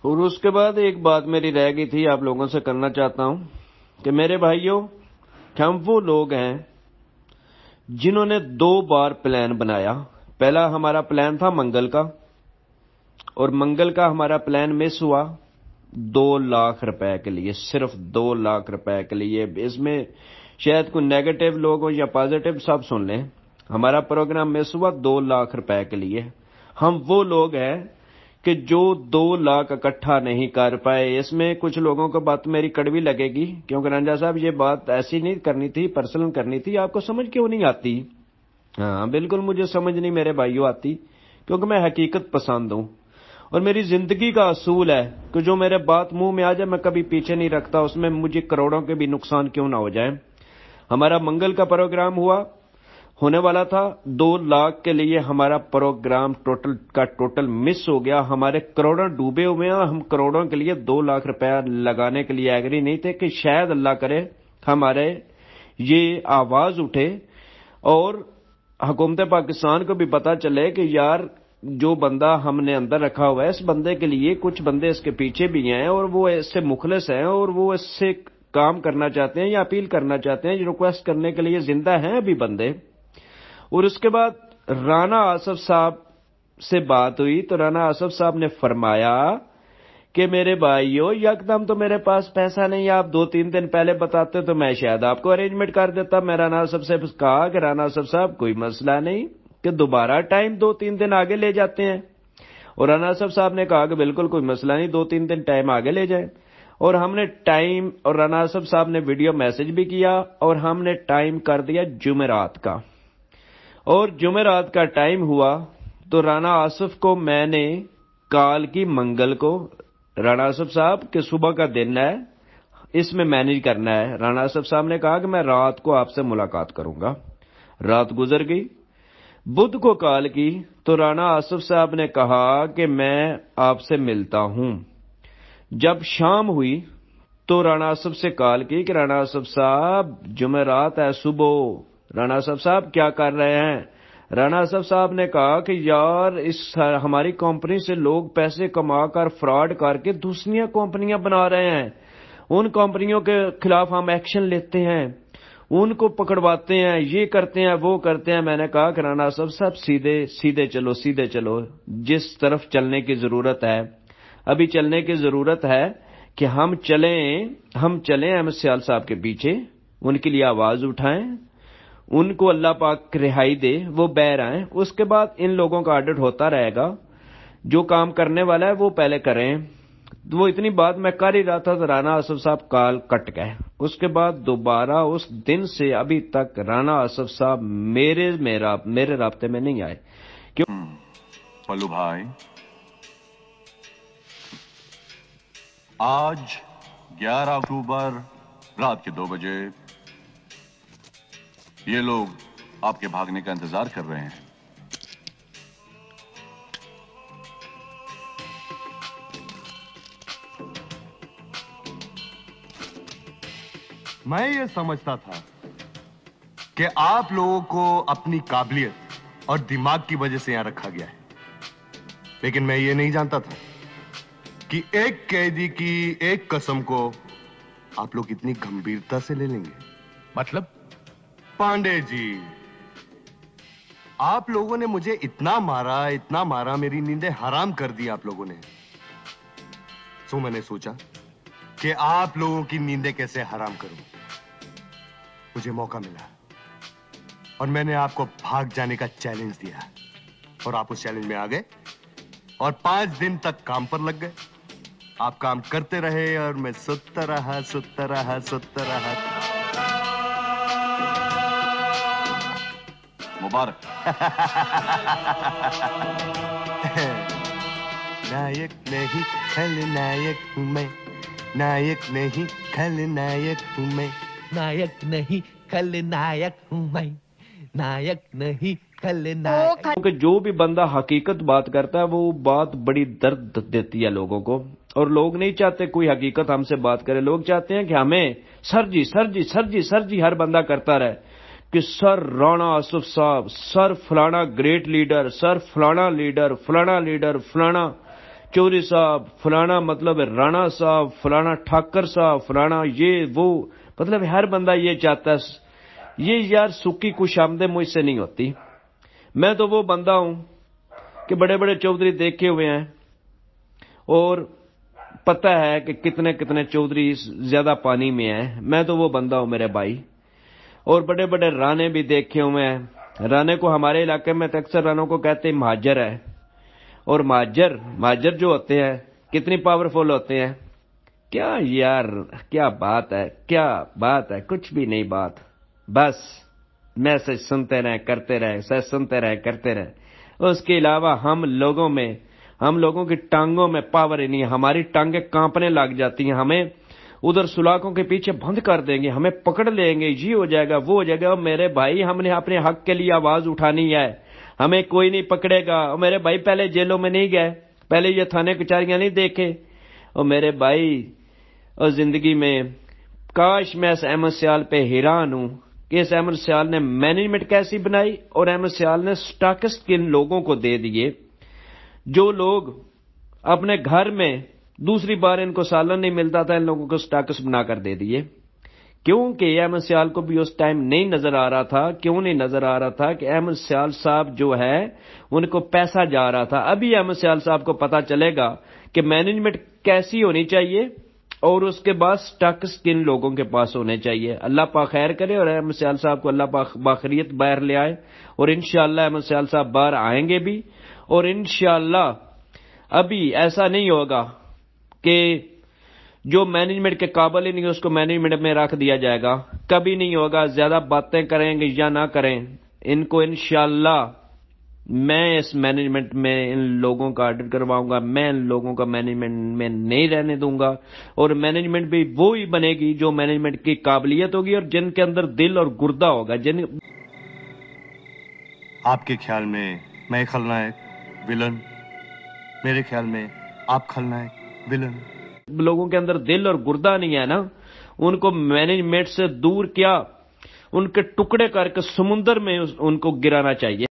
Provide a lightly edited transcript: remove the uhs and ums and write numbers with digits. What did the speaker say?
اور اس کے بعد ایک بات میری رہ گئی تھی، آپ لوگوں سے کرنا چاہتا ہوں کہ میرے بھائیوں، ہم وہ لوگ ہیں جنہوں نے 2 بار پلان بنایا۔ پہلا ہمارا پلان تھا منگل کا، اور منگل کا ہمارا پلان مس ہوا 2 لاکھ روپے کے لیے، صرف 2 لاکھ روپے کے لیے۔ اس میں شاید کوئی نیگیٹو لوگ ہو یا پازیٹو، سب سن لیں۔ ہمارا پروگرام مس ہوا 2 لاکھ روپے کے لیے۔ ہم وہ لوگ ہیں کہ جو 2 لاکھ اکٹھا نہیں کر پائے۔ اس میں کچھ لوگوں کو بات میری کڑوی لگے گی، کیونکہ رنجا صاحب یہ بات ایسی نہیں کرنی تھی، پرسنل کرنی تھی۔ آپ کو سمجھ کیوں نہیں آتی؟ ہاں بالکل مجھے سمجھ نہیں میرے بھائیوں آتی، کیونکہ میں حقیقت پسند ہوں، اور میری زندگی کا اصول ہے کہ جو میرے بات منہ میں آ جائے میں کبھی پیچھے نہیں رکھتا، اس میں مجھے کروڑوں کے بھی نقصان کیوں نہ ہو جائے۔ ہمارا منگل کا پروگرام ہونے والا تھا 2 لاکھ کے لیے، ہمارا پروگرام ٹوٹل مس ہو گیا۔ ہمارے کروڑوں ڈوبے ہوئے ہیں، ہم کروڑوں کے لیے 2 لاکھ روپے لگانے کے لیے ایگری نہیں تھے کہ شاید اللہ کرے ہمارے یہ آواز اٹھے اور حکومت پاکستان کو بھی پتا چلے کہ یار جو بندہ ہم نے اندر رکھا ہوا ہے، اس بندے کے لیے کچھ بندے اس کے پیچھے بھی ہیں اور وہ اس سے مخلص ہیں اور وہ اس سے کام کرنا چاہتے ہیں یا اپیل کرنا چاہتے ہیں، ریکویسٹ کرنے کے لیے زندہ ہیں ابھی بندے۔ اور اس کے بعد رانا آصف صاحب سے بات ہوئی تو رانا آصف صاحب نے فرمایا کہ میرے بھائیو، یکدم تو میرے پاس پیسہ نہیں، آپ 2-3 دن پہلے بتاتے تو میں شاید آپ کو ارینجمنٹ کر دیتا۔ میں رانا آصف سے کہا کہ رانا آصف صاحب کوئی مسئلہ نہیں، کہ دوبارہ ٹائم 2-3 دن آگے لے جاتے ہیں۔ اور رانا آصف صاحب نے کہا کہ بالکل کوئی مسئلہ نہیں، 2-3 دن ٹائم آگے لے جائیں۔ اور ہم نے ٹائم، اور رانا آصف صاحب نے ویڈیو میسج بھی کیا، اور ہم نے ٹائم کر دیا جمعرات کا۔ اور جمعرات کا ٹائم ہوا تو رانا آصف کو میں نے کال کی منگل کو، رانا آصف صاحب کہ صبح کا دن ہے، اس میں مینیج کرنا ہے۔ رانا آصف صاحب نے کہا کہ میں رات کو آپ سے ملاقات کروں گا۔ رات گزر گئی، بدھ کو کال کی تو رانا آصف صاحب نے کہا کہ میں آپ سے ملتا ہوں۔ جب شام ہوئی تو رانا آصف سے کال کی کہ رانا آصف صاحب جمعرات ہے صبح، رانا آصف صاحب کیا کر رہے ہیں؟ رانا آصف صاحب نے کہا کہ یار ہماری کمپنی سے لوگ پیسے کما کر فراڈ کر کے دوسری کمپنیاں بنا رہے ہیں، ان کمپنیوں کے خلاف ہم ایکشن لیتے ہیں، ان کو پکڑواتے ہیں، یہ کرتے ہیں وہ کرتے ہیں۔ میں نے کہا کہ رانا آصف صاحب سیدھے چلو، جس طرف چلنے کی ضرورت ہے ابھی چلنے کی ضرورت ہے کہ ہم چلیں احمد سیال صاحب کے پیچھے، ان کے لیے آواز اٹھائیں، ان کو اللہ پاک رہائی دے، وہ بہر آئیں۔ اس کے بعد ان لوگوں کا آڈٹ ہوتا رہے گا، جو کام کرنے والا ہے وہ پہلے کریں۔ وہ اتنی بات میں کر ہی رہا تھا تو رانا آصف صاحب کال کٹ گئے۔ اس کے بعد دوبارہ اس دن سے ابھی تک رانا آصف صاحب میرے رابطے میں نہیں آئے۔ پلو بھائی، آج 11 اکتوبر رات کے 2 بجے یہ لوگ آپ کے بھاگنے کا انتظار کر رہے ہیں۔ میں یہ سمجھتا تھا کہ آپ لوگوں کو اپنی قابلیت اور دماغ کی وجہ سے یہاں رکھا گیا ہے، لیکن میں یہ نہیں جانتا تھا کہ ایک قیدی کی ایک قسم کو آپ لوگ اتنی گمبھیرتا سے لے لیں گے۔ مطلب پانڈے جی، آپ لوگوں نے مجھے اتنا مارا، میری نیندیں حرام کر دی آپ لوگوں نے۔ سو میں نے سوچا کہ آپ لوگوں کی نیندیں کیسے حرام کروں۔ مجھے موقع ملا اور میں نے آپ کو بھاگ جانے کا چیلنج دیا، اور آپ اس چیلنج میں آ گئے اور 5 دن تک کام پر لگ گئے۔ آپ کام کرتے رہے اور میں سوتا رہا۔ مبارک۔ نائک نہیں کھل نائک ہوں میں، نائک نہیں کھل نائک ہوں میں، نائک نہیں کل نائک ہوں میں، نائک نہیں کل نائک۔ کیونکہ جو بھی بندہ حقیقت بات کرتا ہے وہ بات بڑی درد دیتی ہے لوگوں کو، اور لوگ نہیں چاہتے کوئی حقیقت ہم سے بات کرے۔ لوگ چاہتے ہیں کہ ہمیں سر جی ہر بندہ کرتا رہے کہ سر رانا آصف صاحب، سر فلانا گریٹ لیڈر، سر فلانا لیڈر، فلانا چودھری صاحب فلانا مطلب رانا صاحب فلانا ٹھاکر صاحب فلانا یہ وہ، مطلب ہر بندہ یہ چاہتا ہے. یہ یار سکی کچھ آمدیں مجھ سے نہیں ہوتی. میں تو وہ بندہ ہوں کہ بڑے بڑے چودھری دیکھے ہوئے ہیں اور پتہ ہے کہ کتنے کتنے چودھری زیادہ پانی میں ہیں. میں تو وہ بندہ ہوں میرے بھائی. اور بڑے بڑے رانے بھی دیکھے ہوئے ہیں. رانے کو ہمارے علاقے میں اکثر رانوں کو کہتے ہیں مہاجر ہے. اور مہاجر جو ہوتے ہیں کتنی پاورفل ہوتے ہیں. کیا یار کیا بات ہے کچھ بھی نہیں بات. بس میسج سنتے رہے کرتے رہے سنتے رہے کرتے رہے. اس کے علاوہ ہم لوگوں کی ٹانگوں میں پاور ہی نہیں ہے. ہماری ٹانگیں کانپنے لگ جاتی ہیں. ہمیں ادھر سلاخوں کے پیچھے بند کر دیں گے, ہمیں پکڑ لیں گے, یہ ہو جائے گا وہ ہو جائے گا. اور میرے بھائی ہم نے اپنے حق کے لیے آواز اٹھانی ہے, ہمیں کوئی نہیں پکڑے گا. اور میرے بھائی پہلے جیلوں میں نہیں گئے, پہلے یہ تھانے کچہریاں نہیں دیکھے. اور میرے بھائی اور زندگی میں کاش میں اس احمد سیال پہ حیران ہوں کہ اس احمد سیال نے مینجمنٹ کیسی بنائی. اور احمد سیال نے سٹاکسٹ کن لوگوں کو دے دیے جو لوگ اپنے گھر میں دوسری بار ان کو سالن نہیں ملتا تھا, ان لوگوں کو سٹاکس بنا کر دے دیے. کیونکہ احمد سیال کو بھی اس ٹائم نہیں نظر آ رہا تھا. کیوں نہیں نظر آ رہا تھا کہ احمد سیال صاحب جو ہے ان کو پیسہ جا رہا تھا. ابھی احمد سیال صاحب کو پتا چلے گا کہ مینجمنٹ کیسی ہونی چاہیے اور اس کے بعد سٹاکس کن لوگوں کے پاس ہونے چاہیے. اللہ پاک خیر کرے اور احمد سیال صاحب کو اللہ پاک باخریت باہر لے آئے. اور انشاءاللہ احمد سیال صاحب باہر آئیں گے بھی. اور انشاءاللہ ابھی ایسا نہیں ہوگا کہ جو مینجمنٹ کے قابل ہی نہیں اس کو مینجمنٹ میں رکھ دیا جائے گا. کبھی نہیں ہوگا. زیادہ باتیں کریں گے یا نہ کریں, ان کو انشاءاللہ میں اس مینجمنٹ میں ان لوگوں کا آڈٹ کرواؤں گا. میں ان لوگوں کا مینجمنٹ میں نہیں رہنے دوں گا. اور مینجمنٹ بھی وہی بنے گی جو مینجمنٹ کی قابلیت ہوگی اور جن کے اندر دل اور گردہ ہوگا. آپ کے خیال میں خلنائک ولن, میرے خیال میں آپ خلنائک ولن. لوگوں کے اندر دل اور گردہ نہیں ہے نا, ان کو مینجمنٹ سے دور کیا ان کے ٹکڑے کر کے سمندر میں ان کو گرانا چاہیے.